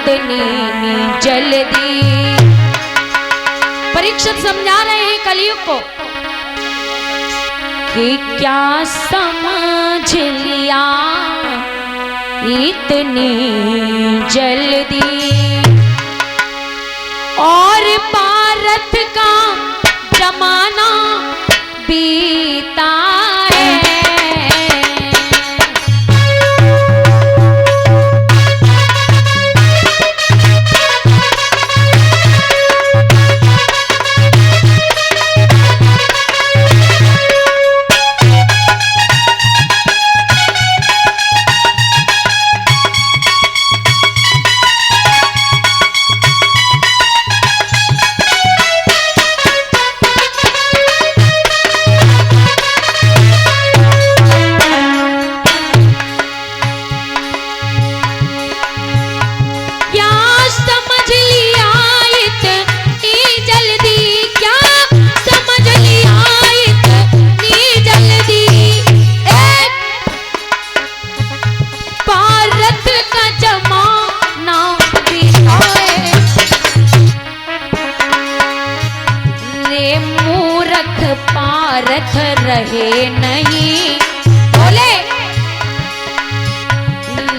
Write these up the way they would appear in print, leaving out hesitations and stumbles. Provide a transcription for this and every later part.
इतनी जल्दी। परीक्षित समझा रहे हैं कलयुग को कि क्या समझ लिया इतनी जल्दी, और भारत का जमाना बीता है। पारथ रहे नहीं, बोले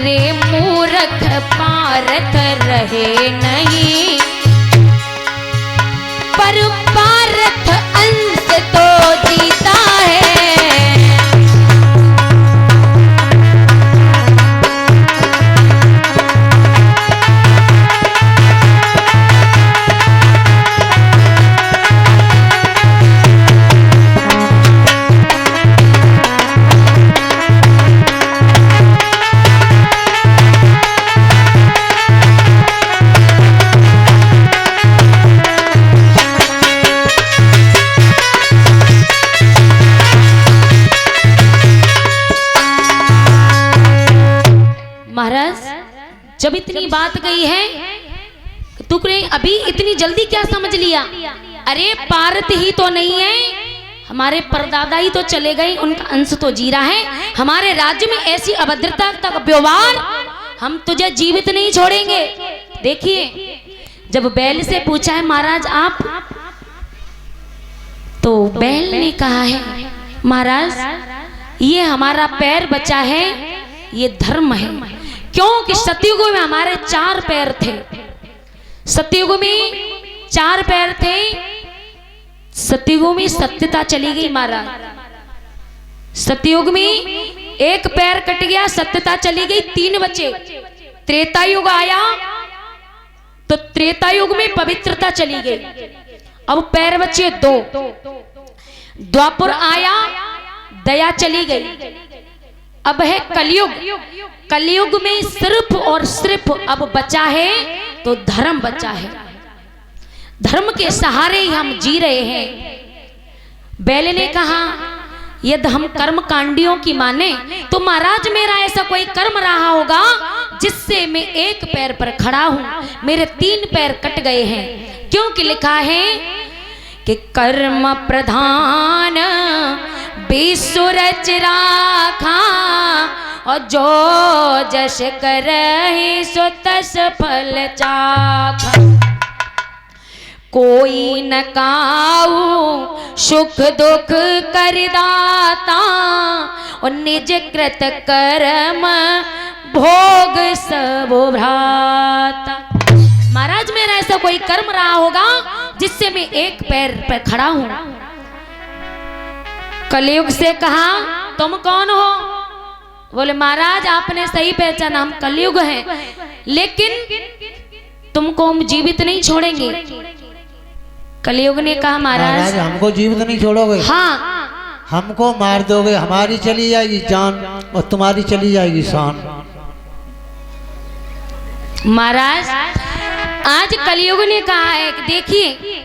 रे मूर्ख पारथ रहे नहीं, पर पारथ अंश तो जीता है। महाराज जब इतनी बात कही है तुमने अभी इतनी जल्दी क्या समझ लिया? अरे पारत ही तो नहीं है, हमारे परदादा ही तो चले गए, उनका अंश तो जी रहा है। हमारे राज्य में ऐसी अभद्रता का व्यवहार, हम तुझे जीवित नहीं छोड़ेंगे। देखिए जब बैल से पूछा है महाराज आप, तो बैल ने कहा है महाराज ये हमारा पैर बचा है, ये धर्म है। क्योंकि सतयुग में हमारे 4 पैर थे, सतयुग में 4 पैर थे। सतयुग में सत्यता चली गई महाराज, सतयुग में 1 पैर कट गया, सत्यता चली गई, 3 बचे। त्रेता युग आया तो त्रेता युग में पवित्रता चली गई, अब पैर बचे 2। द्वापर आया, दया चली गई, अब है कलयुग। कलयुग में सिर्फ और सिर्फ अब बचा है तो धर्म बचा है, धर्म के सहारे ही हम जी रहे हैं। बैल ने कहा यदि हम कर्म कांडियों की माने तो महाराज मेरा ऐसा कोई कर्म रहा होगा जिससे मैं 1 पैर पर खड़ा हूं, मेरे 3 पैर कट गए हैं। क्योंकि लिखा है कि कर्म प्रधान विश्व रच राखा, और जो जश करहि सो तस फल चाखा। कोई न काऊ सुख दुख करदाता, और निज कृत कर्म भोग सब भ्राता। महाराज मेरा ऐसा कोई कर्म रहा होगा जिससे मैं 1 पैर पर खड़ा हूं। कलयुग से कहा तुम कौन हो? बोले महाराज आपने सही पहचाना, हम कलयुग हैं, लेकिन तुमको हम जीवित नहीं छोड़ेंगे। कलयुग ने कहा महाराज हमको जीवित नहीं छोड़ोगे? हाँ, हमको मार दोगे, हमारी चली जाएगी जान और तुम्हारी चली जाएगी शान। महाराज आज कलयुग ने कहा है देखिए